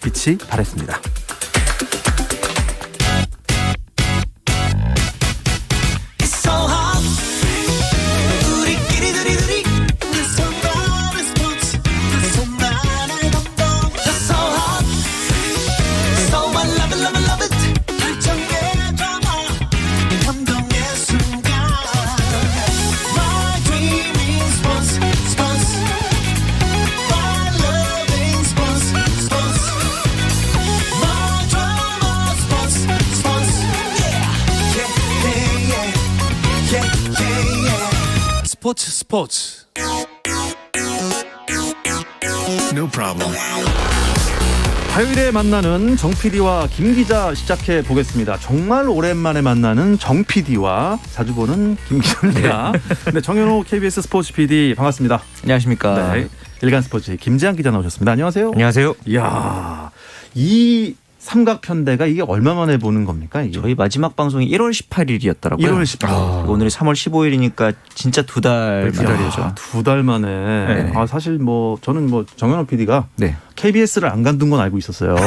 빛이 발했습니다. 스포츠. No problem. 화요일에 만나는 정 PD와 김 기자 시작해 보겠습니다. 정말 오랜만에 만나는 정 PD와 자주 보는 김 기자입니다. 네, 정현호 KBS 스포츠 PD 반갑습니다. 안녕하십니까. 네, 일간 스포츠 김지한 기자 나오셨습니다. 안녕하세요. 안녕하세요. 이야, 이 삼각편대가 이게 얼마 만에 보는 겁니까? 이게? 저희 마지막 방송이 1월 18일이었더라고요. 1월 18일. 오늘이 3월 15일이니까 진짜 두 달이죠. 두 달 만에. 네. 사실 뭐 저는 뭐 정현호 PD가 네. KBS를 안 관둔 건 알고 있었어요.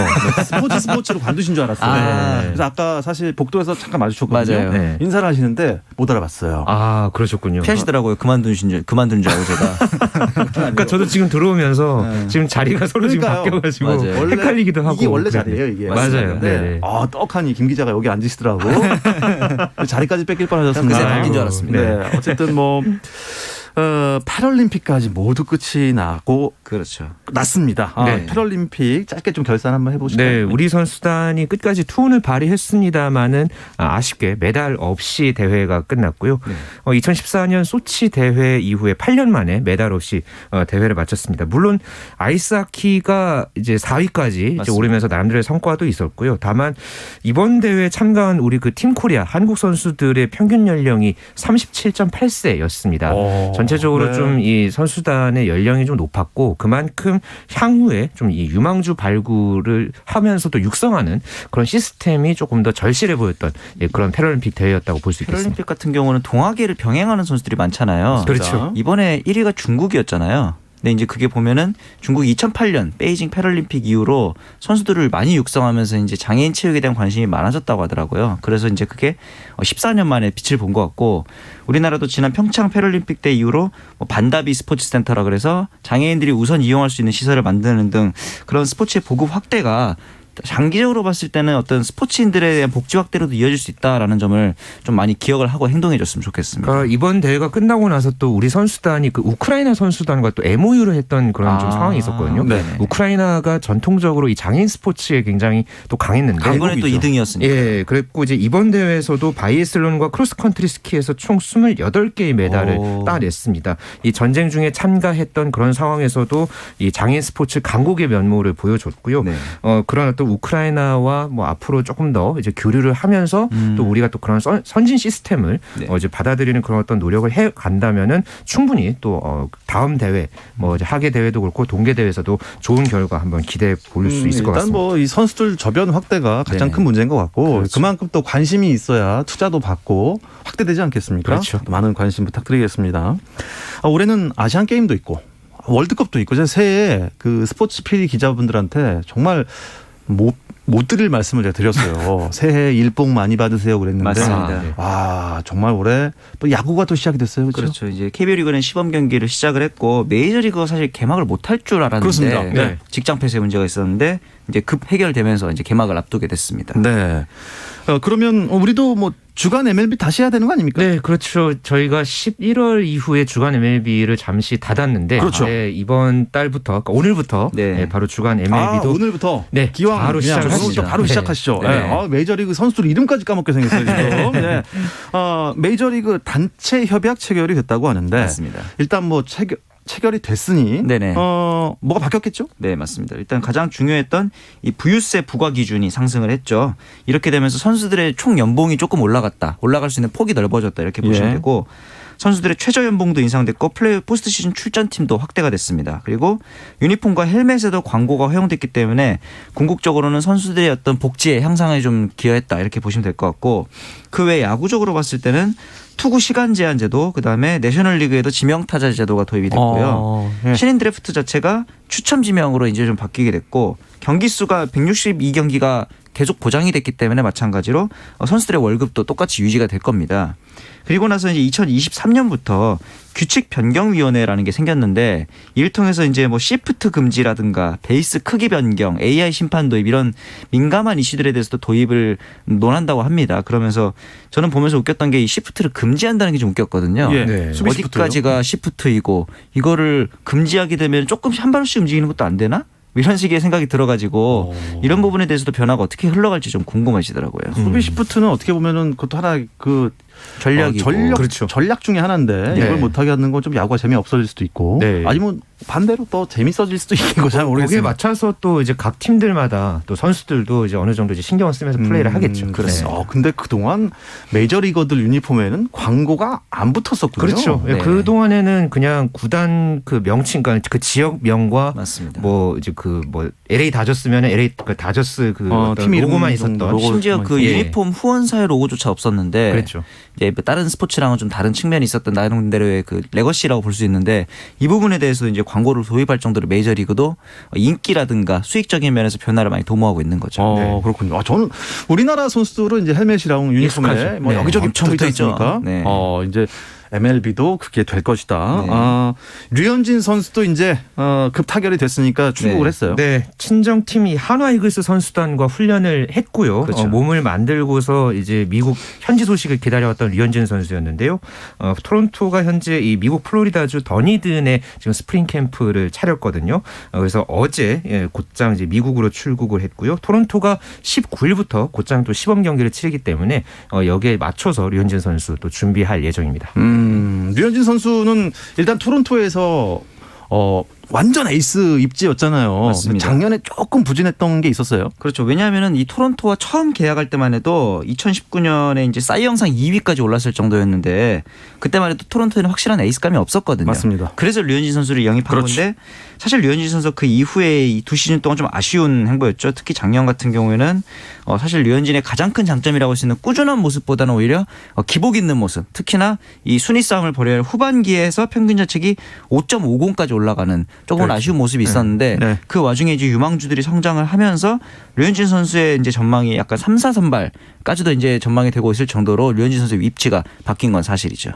스포츠로 관두신 줄 알았어요. 아. 그래서 아까 사실 복도에서 잠깐 마주쳤거든요. 맞아요. 네. 인사를 하시는데 못 알아봤어요. 아, 그러셨군요. 피하시더라고요. 그만둔 줄 알고 제가. 그러니까 저도 지금 들어오면서 지금 자리가 서로 지금 그러니까요. 바뀌어가지고 맞아요. 원래 헷갈리기도 하고. 이게 원래 그래요. 자리예요, 이게. 맞아요. 네. 떡하니 김 기자가 여기 앉으시더라고. 자리까지 뺏길 뻔하셨습니다. 그새 바뀐 줄 알았습니다. 네, 어쨌든 뭐 패럴림픽까지 모두 끝이 나고 그렇죠. 났습니다. 네. 패럴림픽 짧게 좀 결산 한번 해보실까요? 네, 우리 선수단이 끝까지 투혼을 발휘했습니다만은 아쉽게 메달 없이 대회가 끝났고요. 2014년 소치 대회 이후에 8년 만에 메달 없이 대회를 마쳤습니다. 물론 아이스하키가 이제 4위까지 이제 오르면서 나름대로의 성과도 있었고요. 다만 이번 대회에 참가한 우리 그 팀 코리아 한국 선수들의 평균 연령이 37.8세였습니다. 전체적으로 네. 좀 이 선수단의 연령이 좀 높았고 그만큼 향후에 좀 이 유망주 발굴을 하면서도 육성하는 그런 시스템이 조금 더 절실해 보였던 그런 패럴림픽 대회였다고 볼 수 있겠습니다. 패럴림픽 같은 경우는 동아계를 병행하는 선수들이 많잖아요. 그렇죠. 이번에 1위가 중국이었잖아요. 근데 이제 그게 보면은 중국이 2008년 베이징 패럴림픽 이후로 선수들을 많이 육성하면서 이제 장애인 체육에 대한 관심이 많아졌다고 하더라고요. 그래서 이제 그게 14년 만에 빛을 본 것 같고 우리나라도 지난 평창 패럴림픽 때 이후로 뭐 반다비 스포츠 센터라 그래서 장애인들이 우선 이용할 수 있는 시설을 만드는 등 그런 스포츠의 보급 확대가 장기적으로 봤을 때는 어떤 스포츠인들에 대한 복지 확대로도 이어질 수 있다라는 점을 좀 많이 기억을 하고 행동해 줬으면 좋겠습니다. 그러니까 이번 대회가 끝나고 나서 또 우리 선수단이 그 우크라이나 선수단과 또 MOU를 했던 그런 좀 상황이 있었거든요. 네네. 우크라이나가 전통적으로 이 장애인 스포츠에 굉장히 또 강했는데 이번에 또 2등이었으니까. 예, 그랬고 이제 이번 대회에서도 바이애슬론과 크로스컨트리 스키에서 총 28개의 메달을 따냈습니다. 이 전쟁 중에 참가했던 그런 상황에서도 이 장애인 스포츠 강국의 면모를 보여줬고요. 네. 그러나 또 우크라이나와 뭐 앞으로 조금 더 이제 교류를 하면서 또 우리가 또 그런 선진 시스템을 네. 이제 받아들이는 그런 어떤 노력을 해 간다면은 충분히 또 다음 대회 뭐 이제 하계 대회도 그렇고 동계 대회에서도 좋은 결과 한번 기대해 볼 수 있을 것 일단 같습니다. 뭐 이 선수들 저변 확대가 가장 네네. 큰 문제인 것 같고 그렇죠. 그만큼 또 관심이 있어야 투자도 받고 확대되지 않겠습니까? 그렇죠. 많은 관심 부탁드리겠습니다. 올해는 아시안 게임도 있고 월드컵도 있고 제가 새해 그 스포츠 PD 기자분들한테 정말 못 드릴 말씀을 제가 드렸어요. 새해 일복 많이 받으세요 그랬는데 맞습니다. 정말 올해 또 야구가 또 시작이 됐어요. 그렇죠. 이제 KBO 리그는 시범 경기를 시작을 했고 메이저리그가 사실 개막을 못할 줄 알았는데 그렇습니다. 네. 직장 폐쇄 문제가 있었는데 이제 급 해결되면서 이제 개막을 앞두게 됐습니다. 네. 그러면 우리도 뭐 주간 MLB 다시 해야 되는 거 아닙니까? 네, 그렇죠. 저희가 11월 이후에 주간 MLB를 잠시 닫았는데 그렇죠. 이번 달부터 그러니까 오늘부터 네. 바로 주간 MLB도 오늘부터 네, 기왕 바로 그냥 시작하시죠. 바로 네. 시작하시죠. 네. 네. 메이저리그 선수들 이름까지 까먹게 생겼어요 지금. 네. 메이저리그 단체 협약 체결이 됐다고 하는데 맞습니다. 일단 뭐 체결이 됐으니 네네. 뭐가 바뀌었겠죠? 네, 맞습니다. 일단 가장 중요했던 이 부유세 부과 기준이 상승을 했죠. 이렇게 되면서 선수들의 총 연봉이 조금 올라갈 수 있는 폭이 넓어졌다 이렇게 보시면 예. 되고 선수들의 최저 연봉도 인상됐고 플레이오프 포스트 시즌 출전팀도 확대가 됐습니다. 그리고 유니폼과 헬멧에도 광고가 허용됐기 때문에 궁극적으로는 선수들의 어떤 복지의 향상에 좀 기여했다 이렇게 보시면 될 것 같고 그 외 야구적으로 봤을 때는 투구 시간 제한 제도 그다음에 내셔널리그에도 지명 타자 제도가 도입이 됐고요. 예. 신인 드래프트 자체가 추첨 지명으로 이제 좀 바뀌게 됐고 경기 수가 162경기가 계속 보장이 됐기 때문에 마찬가지로 선수들의 월급도 똑같이 유지가 될 겁니다. 그리고 나서 이제 2023년부터 규칙 변경위원회라는 게 생겼는데 이를 통해서 이제 뭐 시프트 금지라든가 베이스 크기 변경, AI 심판 도입 이런 민감한 이슈들에 대해서도 도입을 논한다고 합니다. 그러면서 저는 보면서 웃겼던 게 이 시프트를 금지한다는 게 좀 웃겼거든요. 예. 네. 수비 시프트요? 어디까지가 시프트이고 이거를 금지하게 되면 조금씩 한 발씩 움직이는 것도 안 되나? 이런 식의 생각이 들어가지고 이런 부분에 대해서도 변화가 어떻게 흘러갈지 좀 궁금해지더라고요. 수비 시프트는 어떻게 보면은 그것도 하나 그 전략이고. 그렇죠. 전략 중에 하나인데 네. 이걸 못하게 하는 건 좀 야구가 재미없어질 수도 있고 네. 아니면 반대로 또 재밌어질 수도 있는 거잘 거기에 모르겠습니다. 맞춰서 또 이제 각 팀들마다 또 선수들도 이제 어느 정도 이제 신경을 쓰면서 플레이를 하겠죠. 그렇습니다. 네. 근데 그동안 메이저리거들 유니폼에는 광고가 안 붙었었군요. 그렇죠. 네. 그 동안에는 그냥 구단 그 명칭, 그러니까 그 지역명과 맞습니다. 뭐 이제 그 뭐 LA 다저스면 LA 그 다저스 그 어떤 팀 이름 로고만 정도, 있었던. 로고. 심지어 그 예. 유니폼 후원사의 로고조차 없었는데 그렇죠. 이제 다른 스포츠랑은 좀 다른 측면이 있었던 나름대로의 그 레거시라고 볼 수 있는데 이 부분에 대해서 이제 광고를 도입할 정도로 메이저리그도 인기라든가 수익적인 면에서 변화를 많이 도모하고 있는 거죠. 네. 그렇군요. 저는 우리나라 선수들은 이제 헬멧이랑 유니폼에 익숙하죠. 뭐 네. 여기저기 엄청 붙어 있지 붙어있죠. 않습니까? 네. 이제 MLB도 그게 될 것이다. 네. 류현진 선수도 이제 급 타결이 됐으니까 출국을 네. 했어요. 네, 친정팀이 한화 이글스 선수단과 훈련을 했고요. 그렇죠. 몸을 만들고서 이제 미국 현지 소식을 기다려왔던 류현진 선수였는데요. 토론토가 현재 이 미국 플로리다주 더니든에 지금 스프링 캠프를 차렸거든요. 그래서 어제 곧장 이제 미국으로 출국을 했고요. 토론토가 19일부터 곧장 또 시범 경기를 치르기 때문에 여기에 맞춰서 류현진 선수 또 준비할 예정입니다. 류현진 선수는 일단 토론토에서 완전 에이스 입지였잖아요. 맞습니다. 작년에 조금 부진했던 게 있었어요. 그렇죠. 왜냐하면은 이 토론토와 처음 계약할 때만 해도 2019년에 이제 사이 영상 2위까지 올랐을 정도였는데 그때만 해도 토론토에는 확실한 에이스감이 없었거든요. 맞습니다. 그래서 류현진 선수를 영입한 그렇죠. 건데 사실 류현진 선수 그 이후에 이 두 시즌 동안 좀 아쉬운 행보였죠. 특히 작년 같은 경우에는 사실 류현진의 가장 큰 장점이라고 할 수 있는 꾸준한 모습보다는 오히려 기복 있는 모습. 특히나 이 순위 싸움을 벌여야 할 후반기에서 평균 자책이 5.50까지 올라가는 조금은 그렇죠. 아쉬운 모습이 있었는데 네. 그 와중에 이제 유망주들이 성장을 하면서 류현진 선수의 이제 전망이 약간 3사 선발까지도 이제 전망이 되고 있을 정도로 류현진 선수의 입지가 바뀐 건 사실이죠.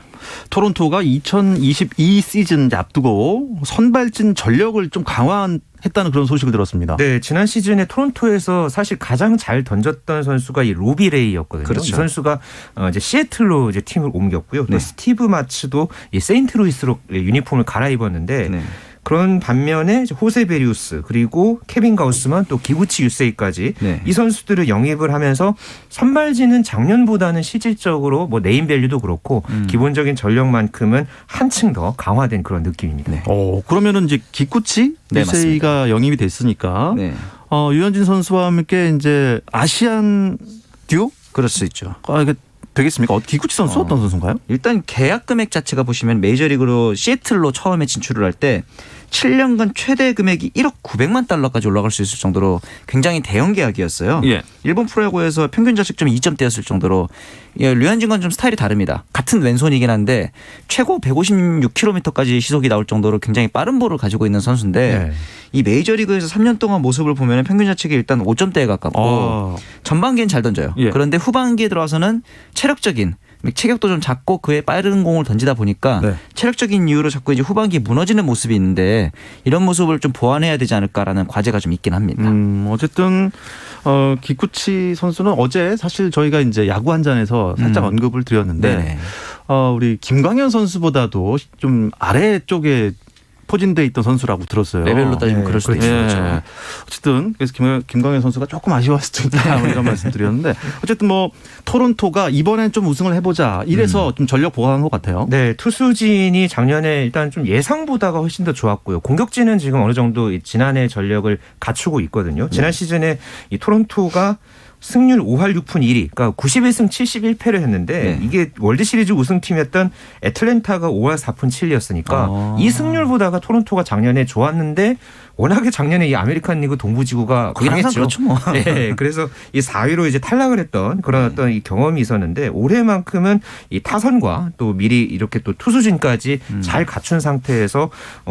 토론토가 2022 시즌 앞두고 선발진 전력을 좀 강화했다는 그런 소식을 들었습니다. 네, 지난 시즌에 토론토에서 사실 가장 잘 던졌던 선수가 이 로비 레이였거든요. 그렇죠. 이 선수가 이제 시애틀로 이제 팀을 옮겼고요. 또 네. 스티브 마츠도 이 세인트루이스로 유니폼을 갈아입었는데 네. 그런 반면에 이제 호세 베리우스 그리고 케빈 가우스만 또 기구치 유세이까지 네. 이 선수들을 영입을 하면서 선발진은 작년보다는 실질적으로 뭐 네임밸류도 그렇고 기본적인 전력만큼은 한층 더 강화된 그런 느낌입니다. 네. 그러면은 이제 기쿠치 네, 유세이가 영입이 됐으니까 네. 유현진 선수와 함께 이제 아시안 듀오? 그럴 수 있죠. 이게 되겠습니까? 기쿠치 선수 어떤 선수인가요? 일단 계약 금액 자체가 보시면 메이저리그로 시애틀로 처음에 진출을 할 때 7년간 최대 금액이 1억 900만 달러까지 올라갈 수 있을 정도로 굉장히 대형 계약이었어요. 예. 일본 프로야구에서 평균 자책점이 2점대였을 정도로 류현진과는 좀 스타일이 다릅니다. 같은 왼손이긴 한데 최고 156km까지 시속이 나올 정도로 굉장히 빠른 볼을 가지고 있는 선수인데 네. 이 메이저리그에서 3년 동안 모습을 보면 평균 자책이 일단 5점대에 가깝고 전반기엔 잘 던져요. 예. 그런데 후반기에 들어와서는 체력적인 체격도 좀 작고 그에 빠른 공을 던지다 보니까 네. 체력적인 이유로 자꾸 이제 후반기에 무너지는 모습이 있는데 이런 모습을 좀 보완해야 되지 않을까라는 과제가 좀 있긴 합니다. 어쨌든 기쿠치 선수는 어제 사실 저희가 이제 야구 한 잔에서 살짝 언급을 드렸는데 네. 우리 김광현 선수보다도 좀 아래쪽에 포진돼 있던 선수라고 들었어요. 레벨로 따지면 그럴 수도 있죠. 예. 어쨌든 그래서 김광현 선수가 조금 아쉬워할 수도 있다 이런 말씀드렸는데 어쨌든 뭐 토론토가 이번엔 좀 우승을 해보자 이래서 좀 전력 보강한 것 같아요. 네, 투수진이 작년에 일단 좀 예상보다가 훨씬 더 좋았고요. 공격진은 지금 어느 정도 지난해 전력을 갖추고 있거든요. 지난 시즌에 이 토론토가 승률 5할 6푼 1위, 그러니까 91승 71패를 했는데 네. 이게 월드시리즈 우승팀이었던 애틀랜타가 5할 4푼 7리였으니까 이 승률보다가 토론토가 작년에 좋았는데 워낙에 작년에 이 아메리칸 리그 동부지구가 거긴 항상 강했죠. 그렇죠 뭐. 네, 그래서 이 4위로 이제 탈락을 했던 그런 어떤 이 경험이 있었는데 올해만큼은 이 타선과 또 미리 이렇게 또 투수진까지 잘 갖춘 상태에서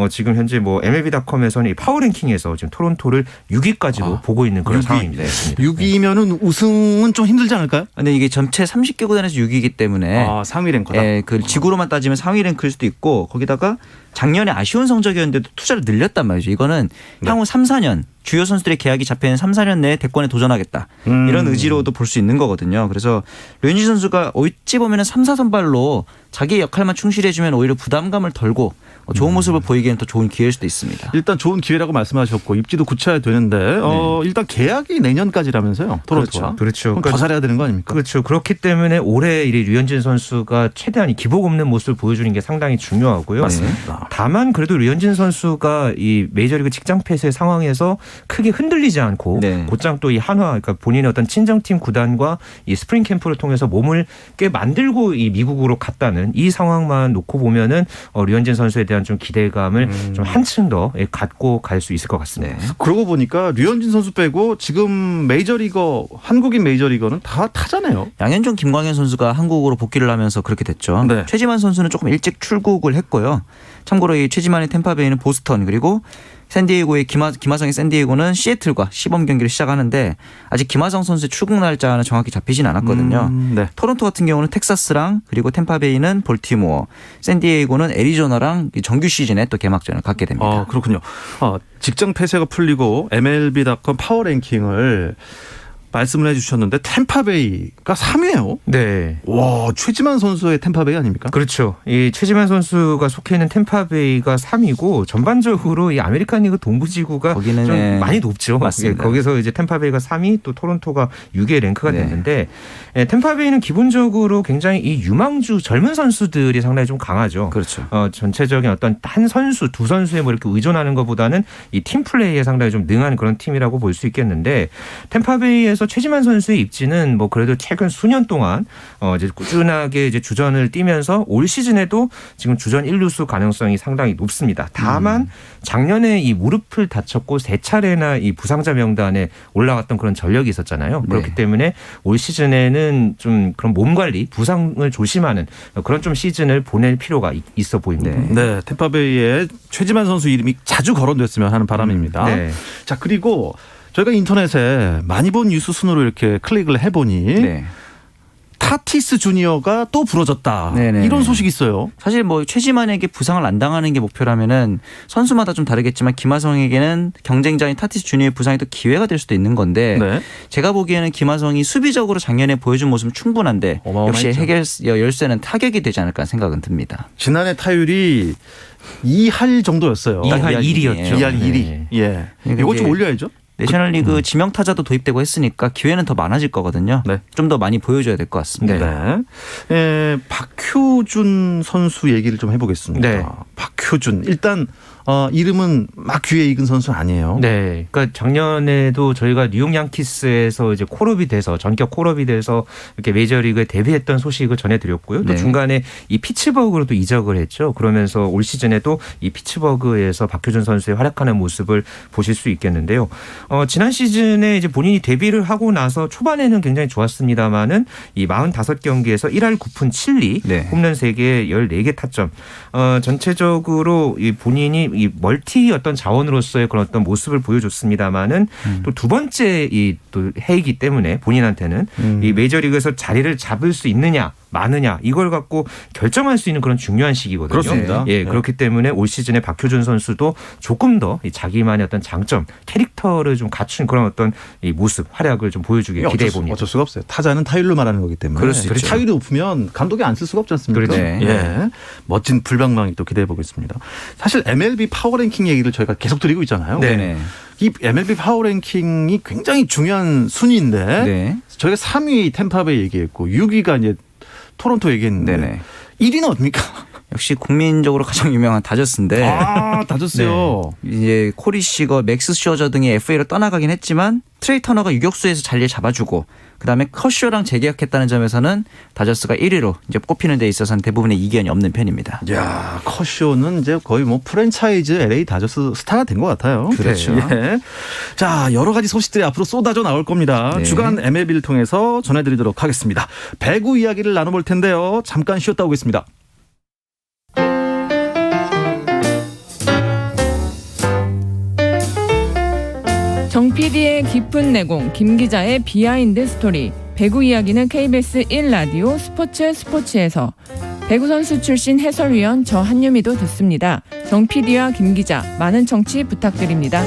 지금 현재 뭐 MLB.com에서는 이 파워랭킹에서 지금 토론토를 6위까지로 보고 있는 그런 6위. 상황입니다. 6위면은 우승은 좀 힘들지 않을까요? 근데 이게 전체 30개 구단에서 6위이기 때문에 상위 랭커다. 그 지구로만 따지면 상위 랭크일 수도 있고 거기다가 작년에 아쉬운 성적이었는데도 투자를 늘렸단 말이죠. 이거는 향후 3, 4년 주요 선수들의 계약이 잡히는 3, 4년 내에 대권에 도전하겠다. 이런 의지로도 볼 수 있는 거거든요. 그래서 류현진 선수가 어찌 보면 3, 4선발로 자기 역할만 충실해주면 오히려 부담감을 덜고 좋은 모습을 보이기에는 더 좋은 기회일 수도 있습니다. 일단 좋은 기회라고 말씀하셨고 입지도 굳혀야 되는데 일단 계약이 내년까지라면서요. 토론토가. 그렇죠. 그럼 더 잘해야 되는 거 아닙니까? 그렇죠. 그렇기 때문에 올해 이 류현진 선수가 최대한 이 기복 없는 모습을 보여주는 게 상당히 중요하고요. 맞습니다. 다만 그래도 류현진 선수가 이 메이저리그 직장 폐쇄 상황에서 크게 흔들리지 않고 네. 곧장 또 이 한화, 그러니까 본인의 어떤 친정팀 구단과 이 스프링 캠프를 통해서 몸을 꽤 만들고 이 미국으로 갔다는 이 상황만 놓고 보면은 류현진 선수에 대한 좀 기대감을 좀 한층 더 갖고 갈 수 있을 것 같습니다. 네. 그러고 보니까 류현진 선수 빼고 지금 메이저리거 한국인 메이저리거는 다 타자네요. 양현종, 김광현 선수가 한국으로 복귀를 하면서 그렇게 됐죠. 네. 최지만 선수는 조금 일찍 출국을 했고요. 참고로 이 최지만의 템파베이는 보스턴 그리고 샌디에이고의 김하성의 샌디에이고는 시애틀과 시범 경기를 시작하는데 아직 김하성 선수의 출국 날짜는 정확히 잡히진 않았거든요. 네. 토론토 같은 경우는 텍사스랑 그리고 템파베이는 볼티모어, 샌디에이고는 애리조나랑 정규 시즌에 또 개막전을 갖게 됩니다. 그렇군요. 직장 폐쇄가 풀리고 MLB.com 파워랭킹을 말씀을 해주셨는데 템파베이가 3위예요. 네. 와, 최지만 선수의 템파베이 아닙니까? 그렇죠. 이 최지만 선수가 속해 있는 템파베이가 3위고 전반적으로 이 아메리칸 리그 동부지구가 거기는 좀 네. 많이 높죠. 맞습니다. 예, 거기서 이제 템파베이가 3위, 또 토론토가 6위에 랭크가 네. 됐는데 템파베이는 기본적으로 굉장히 이 유망주 젊은 선수들이 상당히 좀 강하죠. 그렇죠. 전체적인 어떤 한 선수, 두 선수에 뭐 이렇게 의존하는 것보다는 이 팀 플레이에 상당히 좀 능한 그런 팀이라고 볼 수 있겠는데 템파베이에서 최지만 선수의 입지는 뭐 그래도 최근 수년 동안 이제 꾸준하게 이제 주전을 뛰면서 올 시즌에도 지금 주전 1루수 가능성이 상당히 높습니다. 다만 작년에 이 무릎을 다쳤고 3차례나 이 부상자 명단에 올라갔던 그런 전력이 있었잖아요. 네. 그렇기 때문에 올 시즌에는 좀 그런 몸 관리, 부상을 조심하는 그런 좀 시즌을 보낼 필요가 있어 보입니다. 네, 템파베이에 최지만 선수 이름이 자주 거론됐으면 하는 바람입니다. 네. 자, 그리고 저희가 인터넷에 많이 본 뉴스 순으로 이렇게 클릭을 해보니 네. 타티스 주니어가 또 부러졌다. 네네. 이런 소식이 있어요. 사실 뭐 최지만에게 부상을 안 당하는 게 목표라면은 선수마다 좀 다르겠지만 김하성에게는 경쟁자인 타티스 주니어의 부상이 또 기회가 될 수도 있는 건데 네. 제가 보기에는 김하성이 수비적으로 작년에 보여준 모습은 충분한데 어마어마했죠. 역시 해결 열쇠는 타격이 되지 않을까 생각은 듭니다. 지난해 타율이 2할 정도였어요. 2할 1위였죠. 2할 1위. 네. 예. 그러니까 이거 좀 이제 올려야죠. 내셔널리그 지명 타자도 도입되고 했으니까 기회는 더 많아질 거거든요. 네. 좀 더 많이 보여줘야 될 것 같습니다. 네. 박효준 선수 얘기를 좀 해보겠습니다. 네. 박효준. 일단 이름은 막 귀에 익은 선수는 아니에요. 네. 그러니까 작년에도 저희가 뉴욕 양키스에서 이제 콜업이 돼서 전격 콜업이 돼서 이렇게 메이저리그에 데뷔했던 소식을 전해드렸고요. 또 네. 중간에 이 피츠버그로 또 이적을 했죠. 그러면서 올 시즌에도 이 피츠버그에서 박효준 선수의 활약하는 모습을 보실 수 있겠는데요. 지난 시즌에 이제 본인이 데뷔를 하고 나서 초반에는 굉장히 좋았습니다만은 이 45경기에서 1할 9푼 7리, 네. 홈런 3개, 14개 타점. 전체적으로 이 본인이 이 멀티 어떤 자원으로서의 그런 어떤 모습을 보여줬습니다만은 또 두 번째 이 또 해이기 때문에 본인한테는 이 메이저리그에서 자리를 잡을 수 있느냐 마느냐 이걸 갖고 결정할 수 있는 그런 중요한 시기거든요. 그렇습니다. 예, 네. 그렇기 때문에 올 시즌에 박효준 선수도 조금 더 이 자기만의 어떤 장점, 캐릭터를 좀 갖춘 그런 어떤 이 모습, 활약을 좀 보여주길 기대해 봅니다. 어쩔 수가 없어요. 타자는 타율로 말하는 거기 때문에. 그럴 수 있죠. 타율이 높으면 감독이 안 쓸 수가 없지 않습니까? 그렇죠. 네. 예. 멋진 불방망이 또 기대해 보겠습니다. 사실 MLB 파워랭킹 얘기를 저희가 계속 드리고 있잖아요. 네네. 이 MLB 파워랭킹이 굉장히 중요한 순위인데 네. 저희가 3위 템파베이 얘기했고 6위가 이제 토론토 얘기했는데 네네. 1위는 어딥니까? 역시 국민적으로 가장 유명한 다저스인데 다졌어요. 이제 코리 시거, 맥스 쇼저 등이 FA로 떠나가긴 했지만 트레이 터너가 유격수에서 자리를 잡아주고 그다음에 커쇼랑 재계약했다는 점에서는 다저스가 1위로 이제 꼽히는 데 있어서는 대부분의 이견이 없는 편입니다. 야, 커쇼는 이제 거의 뭐 프랜차이즈 LA 다저스 스타가 된 것 같아요. 그렇죠. 예. 자, 여러 가지 소식들이 앞으로 쏟아져 나올 겁니다. 네. 주간 MLB를 통해서 전해드리도록 하겠습니다. 배구 이야기를 나눠볼 텐데요. 잠깐 쉬었다 오겠습니다. 정 PD의 깊은 내공, 김 기자의 비하인드 스토리. 배구 이야기는 KBS 1라디오 스포츠에서 배구 선수 출신 해설위원 저 한유미도 듣습니다. 정 PD와 김 기자 많은 청취 부탁드립니다.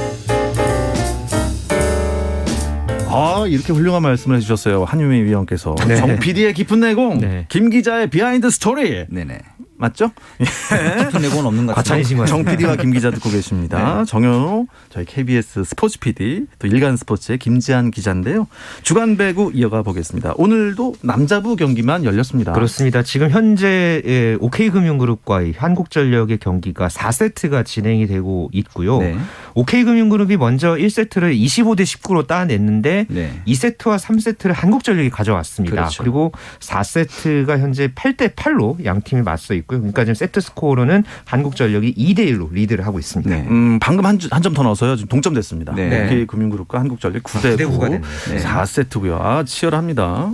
이렇게 훌륭한 말씀을 해주셨어요. 한유미 위원께서. 네. 정 PD의 깊은 내공, 네. 김 기자의 비하인드 스토리. 네네. 맞죠? 깊은 내공은 없는 것 같아요. 과찬이신 것 정 같습니다. PD와 김 기자 듣고 계십니다. 네. 정현호 저희 KBS 스포츠 PD 또 일간 스포츠의 김지한 기자인데요. 주간 배구 이어가 보겠습니다. 오늘도 남자부 경기만 열렸습니다. 그렇습니다. 지금 현재 OK금융그룹과의 한국전력의 경기가 4세트가 진행이 되고 있고요. 네. OK금융그룹이 먼저 1세트를 25대 19로 따냈는데 네. 2세트와 3세트를 한국전력이 가져왔습니다. 그렇죠. 그리고 4세트가 현재 8대 8로 양 팀이 맞서 있고요. 그러니까 지금 세트 스코어로는 한국전력이 2대 1로 리드를 하고 있습니다. 네. 방금 한 점 더 넣어서요. 지금 동점됐습니다. 네. OK금융그룹과 한국전력 9대 9. 9가 됐네요. 네. 4세트고요. 치열합니다.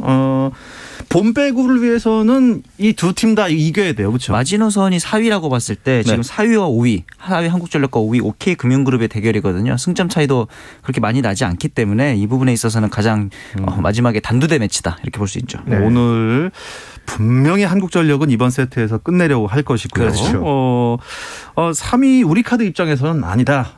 본 배구를 위해서는 이 두 팀 다 이겨야 돼요. 그렇죠? 마지노선이 4위라고 봤을 때 지금 네. 4위와 5위, 하위 한국전력과 5위 OK금융그룹의 대결이거든요. 승점 차이도 그렇게 많이 나지 않기 때문에 이 부분에 있어서는 가장 마지막에 단두대 매치다 이렇게 볼 수 있죠. 네. 오늘 분명히 한국전력은 이번 세트에서 끝내려고 할 것이고요. 그렇죠. 3위 우리카드 입장에서는 아니다.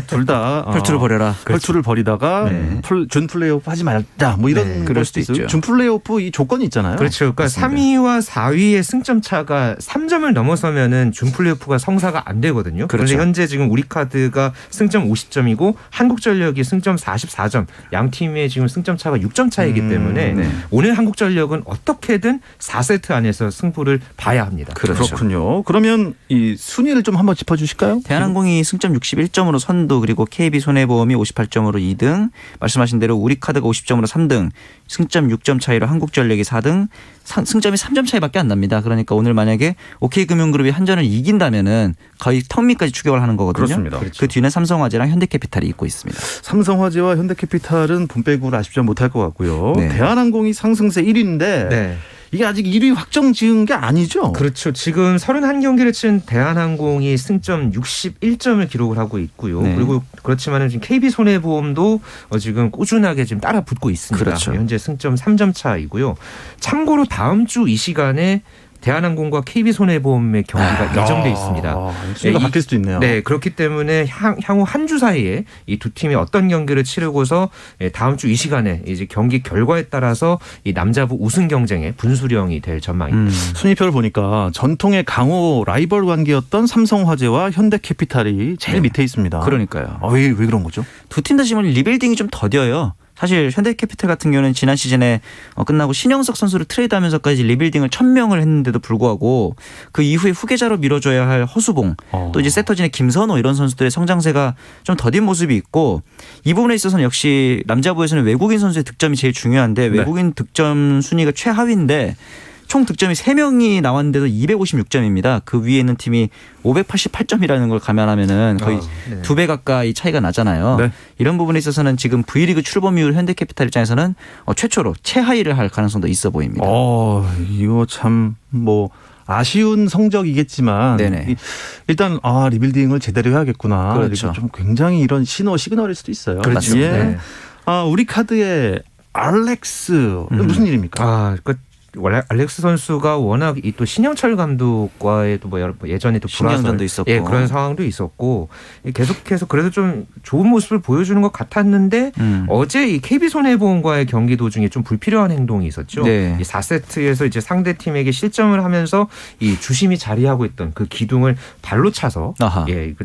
둘 다 혈투를 벌여라. 혈투를 벌이다가 네. 준 플레이오프 하지 말자. 뭐 이런 네, 걸 그럴 수도 수도 있어요. 있죠. 준 플레이오프 이 조건이 있잖아요. 그렇죠. 그러니까 3위와 4위의 승점 차가 3점을 넘어서면은 준 플레이오프가 성사가 안 되거든요. 그런데 그렇죠. 현재 지금 우리카드가 승점 50점이고 한국전력이 승점 44점. 양 팀의 지금 승점 차가 6점 차이기 때문에 네. 오늘 한국전력은 어떻게든 4세트 안에서 승부를 봐야 합니다. 그렇죠. 그렇군요. 그러면 이 순위를 좀 한번 짚어주실까요? 대한항공이 승점 61점으로 선두 그리고 KB손해보험이 58점으로 2등 말씀하신 대로 우리카드가 50점으로 3등 승점 6점 차이로 한국전력이 4등 승점이 3점 차이밖에 안 납니다. 그러니까 오늘 만약에 OK금융그룹이 한전을 이긴다면은 거의 턱밑까지 추격을 하는 거거든요. 그렇습니다. 그 뒤는 삼성화재랑 현대캐피탈이 있고 있습니다. 삼성화재와 현대캐피탈은 본 배구를 아쉽지 못할 것 같고요. 네. 대한항공이 상승세 1위인데 네. 이게 아직 1위 확정 지은 게 아니죠? 그렇죠. 지금 31경기를 친 대한항공이 승점 61점을 기록을 하고 있고요. 네. 그리고 그렇지만은 지금 KB손해보험도 지금 꾸준하게 지금 따라 붙고 있습니다. 그렇죠. 현재 승점 3점 차이고요. 참고로 다음 주 이 시간에 대한항공과 KB손해보험의 경기가 예정돼 있습니다. 순위가 네, 바뀔 수도 있네요. 네, 그렇기 때문에 향후 한 주 사이에 이 두 팀이 어떤 경기를 치르고서 다음 주 이 시간에 이제 경기 결과에 따라서 이 남자부 우승 경쟁의 분수령이 될 전망입니다. 순위표를 보니까 전통의 강호 라이벌 관계였던 삼성화재와 현대캐피탈이 제일 밑에 있습니다. 그러니까요. 왜 그런 거죠? 두 팀 다 지금 리빌딩이 좀 더뎌요. 사실 현대캐피탈 같은 경우는 지난 시즌에 끝나고 신영석 선수를 트레이드하면서까지 리빌딩을 1000명을 했는데도 불구하고 그 이후에 후계자로 밀어줘야 할 허수봉 또 이제 세터진의 김선호 이런 선수들의 성장세가 좀 더딘 모습이 있고 이 부분에 있어서는 역시 남자부에서는 외국인 선수의 득점이 제일 중요한데 외국인 득점 순위가 최하위인데 총 득점이 3명이 나왔는데도 256점입니다. 그 위에 있는 팀이 588점이라는 걸 감안하면은 거의 네. 2배 가까이 차이가 나잖아요. 네. 이런 부분에 있어서는 지금 V리그 출범 이후 현대캐피탈 입장에서는 최초로 최하위를 할 가능성도 있어 보입니다. 이거 참 뭐 아쉬운 성적이겠지만 네네. 일단 리빌딩을 제대로 해야겠구나. 그렇죠. 이렇게 좀 굉장히 이런 시그널일 수도 있어요. 그렇죠. 예. 네. 우리 카드의 알렉스 무슨 일입니까? 알렉스 선수가 워낙 이 또 신영철 감독과의 또 예전에 또 신경전도 있었고 그런 상황도 있었고 계속해서 그래도 좀 좋은 모습을 보여주는 것 같았는데 어제 이 KB손해보험과의 경기 도중에 좀 불필요한 행동이 있었죠. 네. 이 4세트에서 이제 상대 팀에게 실점을 하면서 이 주심이 자리하고 있던 그 기둥을 발로 차서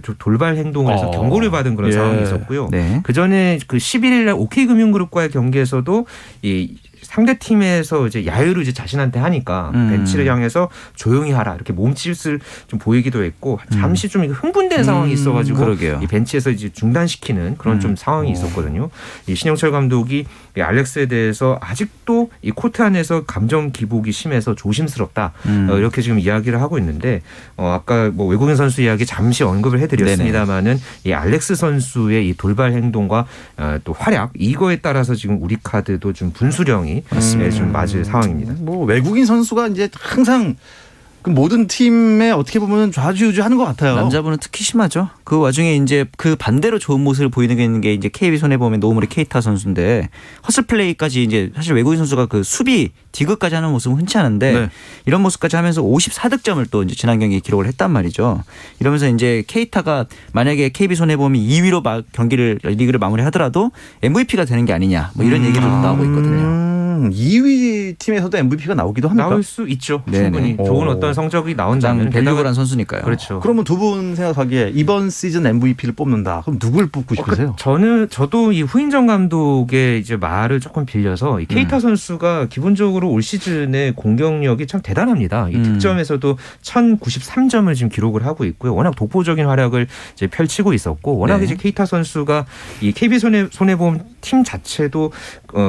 좀 돌발 행동을 해서 경고를 받은 그런 상황이 있었고요. 네. 그 전에 그 11일 날 OK금융그룹과의 경기에서도 이 상대 팀에서 이제 야유를 이제 자신한테 하니까 벤치를 향해서 조용히 하라 이렇게 몸짓을 좀 보이기도 했고 잠시 좀 흥분된 상황이 있어가지고 그러게요. 이 벤치에서 이제 중단시키는 그런 좀 상황이 있었거든요. 이 신영철 감독이 이 알렉스에 대해서 아직도 이 코트 안에서 감정 기복이 심해서 조심스럽다 이렇게 지금 이야기를 하고 있는데 아까 뭐 외국인 선수 이야기 잠시 언급을 해드렸습니다만은 이 알렉스 선수의 이 돌발 행동과 또 활약 이거에 따라서 지금 우리 카드도 좀 분수령이 좀 맞을 상황입니다. 뭐 외국인 선수가 이제 항상 그 모든 팀에 어떻게 보면 좌지우지하는 것 같아요. 남자분은 특히 심하죠. 그 와중에 이제 그 반대로 좋은 모습을 보이는 게 이제 KB 손해보험의 노무리 케이타 선수인데 허슬 플레이까지 이제 사실 외국인 선수가 그 수비 디그까지 하는 모습은 흔치 않은데 네. 이런 모습까지 하면서 54득점을 또 이제 지난 경기에 기록을 했단 말이죠. 이러면서 이제 케이타가 만약에 KB 손해보험이 2위로 경기를 리그를 마무리하더라도 MVP가 되는 게 아니냐 뭐 이런 얘기도 나오고 있거든요. 2위 팀에서도 MVP가 나오기도 합니까? 나올 수 있죠. 네네. 충분히 좋은 어떤 성적이 나온다면 가장 밸류블한 선수니까요. 그렇죠. 그러면 두 분 생각하기에 이번 시즌 MVP를 뽑는다. 그럼 누굴 뽑고 싶으세요? 저도 이 후인정 감독의 이제 말을 조금 빌려서 이 케이타 선수가 기본적으로 올 시즌의 공격력이 참 대단합니다. 이 득점에서도 1,093점을 지금 기록을 하고 있고요. 워낙 독보적인 활약을 이제 펼치고 있었고, 워낙 네. 이제 케이타 선수가 이 KB 손해보험 팀 자체도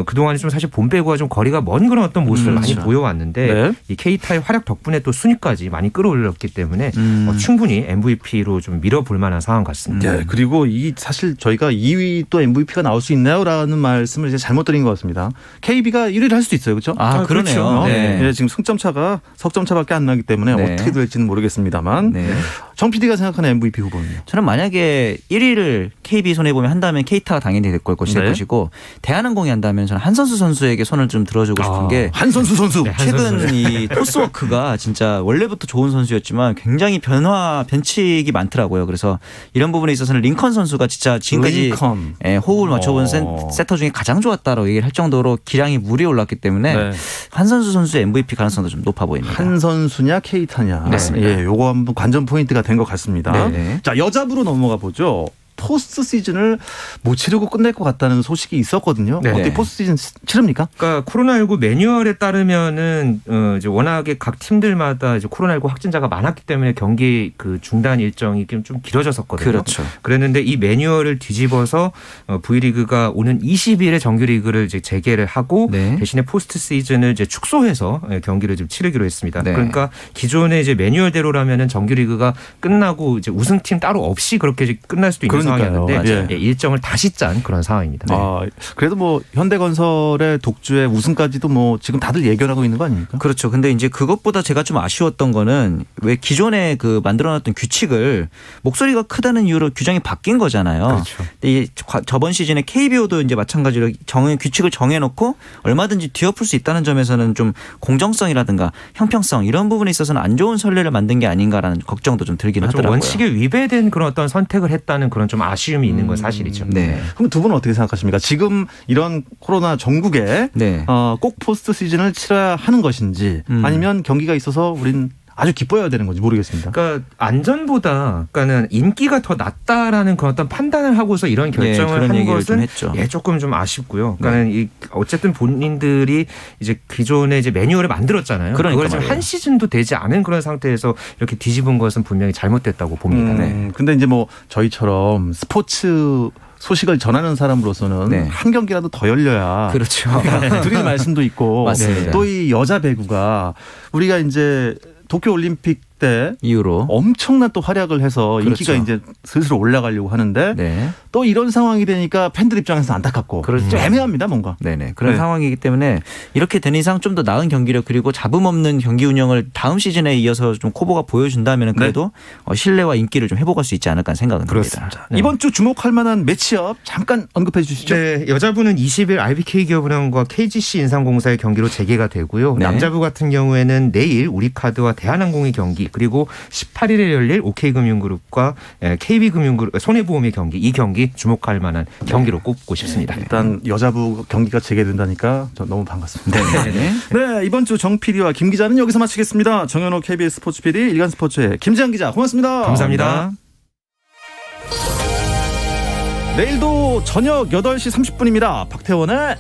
그동안 좀 사실 본 빼고와 좀 거리가 먼 그런 어떤 모습을 많이 그렇죠. 보여왔는데 네. 이 케이타의 활약 덕분에 또 순위까지 많이 끌어올렸기 때문에 충분히 MVP로 좀 밀어볼 만한 상황 같습니다. 네, 그리고 이 사실 저희가 2위 또 MVP가 나올 수 있나요라는 말씀을 이제 잘못 드린 것 같습니다. KB가 1위를 할 수도 있어요, 그렇죠? 아, 그러네요. 그렇죠. 네. 네, 지금 승점 차가 석점 차밖에 안 나기 때문에 네. 어떻게 될지는 모르겠습니다만 네. 정 PD가 생각하는 MVP 후보는요? 저는 만약에 1위를 KB 손해보험이 한다면 케이타가 당연히 될 네. 것이고 대한항공이 한다면 저는 한선수 선수에게 손을 좀 들어주고 싶은 게 한선수 선수. 최근 이 토스워크가 진짜 원래부터 좋은 선수였지만 굉장히 변칙이 많더라고요. 그래서 이런 부분에 있어서는 링컨 선수가 진짜 지금까지 링컨. 호흡을 맞춰본 세터 중에 가장 좋았다라고 얘기를 할 정도로 기량이 물이 올랐기 때문에 네. 한선수 선수의 MVP 가능성도 좀 높아 보입니다. 한 선수냐 케이타냐. 맞습니다. 예, 요거 한번 관전 포인트가 된 것 같습니다. 네. 자, 여자부로 넘어가 보죠. 포스트 시즌을 못 치르고 끝낼 것 같다는 소식이 있었거든요. 네. 어떻게 포스트 시즌 치릅니까? 그러니까 코로나19 매뉴얼에 따르면은 이제 워낙에 각 팀들마다 이제 코로나19 확진자가 많았기 때문에 경기 그 중단 일정이 좀 길어졌었거든요. 그렇죠. 그랬는데 이 매뉴얼을 뒤집어서 V리그가 오는 20일에 정규리그를 이제 재개를 하고 네. 대신에 포스트 시즌을 이제 축소해서 경기를 좀 치르기로 했습니다. 네. 그러니까 기존의 이제 매뉴얼대로라면은 정규리그가 끝나고 이제 우승팀 따로 없이 그렇게 이제 끝날 수도 있는 그러니까요. 상황이었는데 예. 일정을 다시 짠 그런 상황입니다. 아, 그래도 뭐 현대건설의 독주의 우승까지도 뭐 지금 다들 예견하고 있는 거 아닙니까? 그렇죠. 근데 이제 그것보다 제가 좀 아쉬웠던 거는 왜 기존에 그 만들어놨던 규칙을 목소리가 크다는 이유로 규정이 바뀐 거잖아요. 그렇죠. 근데 이 저번 시즌에 KBO도 이제 마찬가지로 규칙을 정해놓고 얼마든지 뒤엎을 수 있다는 점에서는 좀 공정성이라든가 형평성 이런 부분에 있어서는 안 좋은 선례를 만든 게 아닌가라는 걱정도 좀 들긴 좀 하더라고요. 원칙에 위배된 그런 어떤 선택을 했다는 그런 좀 아쉬움이 있는 건 사실이죠. 네. 그럼 두 분은 어떻게 생각하십니까? 지금 이런 코로나 전국에 네. 꼭 포스트 시즌을 치러야 하는 것인지 아니면 경기가 있어서 우린 아주 기뻐해야 되는 건지 모르겠습니다. 그러니까 안전보다 그러니까는 인기가 더 낫다라는 그런 어떤 판단을 하고서 이런 결정을 그런 한 얘기를 것은 좀 했죠. 조금 좀 아쉽고요. 그러니까는 이 어쨌든 본인들이 이제 기존에 이제 매뉴얼을 만들었잖아요. 그러니까 그걸 지금 말이에요. 한 시즌도 되지 않은 그런 상태에서 이렇게 뒤집은 것은 분명히 잘못됐다고 봅니다. 네. 근데 이제 뭐 저희처럼 스포츠 소식을 전하는 사람으로서는 네. 한 경기라도 더 열려야 그렇죠. 드릴 말씀도 있고 맞습니다. 또 이 여자 배구가 우리가 이제 도쿄올림픽 때 이유로. 엄청난 또 활약을 해서 그렇죠. 인기가 이제 슬슬 올라가려고 하는데 네. 또 이런 상황이 되니까 팬들 입장에서 안타깝고 그렇죠. 좀 애매합니다 뭔가. 네네. 그런 네. 상황이기 때문에 이렇게 된 이상 좀 더 나은 경기력 그리고 잡음 없는 경기 운영을 다음 시즌에 이어서 좀 코보가 보여준다면 그래도 신뢰와 인기를 좀 회복할 수 있지 않을까 생각은 듭니다. 네. 이번 주 주목할 만한 매치업 잠깐 언급해 주시죠. 네, 여자부는 20일 IBK 기업은행과 KGC 인삼공사의 경기로 재개가 되고요. 네. 남자부 같은 경우에는 내일 우리카드와 대한항공의 경기 그리고 18일에 열릴 OK금융그룹과 KB금융그룹 손해보험의 경기 이 경기 주목할 만한 경기로 꼽고 싶습니다. 일단 여자부 경기가 재개된다니까 저 너무 반갑습니다. 네. 네, 이번 주 정 PD와 김 기자는 여기서 마치겠습니다. 정현호 KBS 스포츠 PD, 일간 스포츠의 김재한 기자 고맙습니다. 감사합니다. 내일도 저녁 8시 30분입니다. 박태원의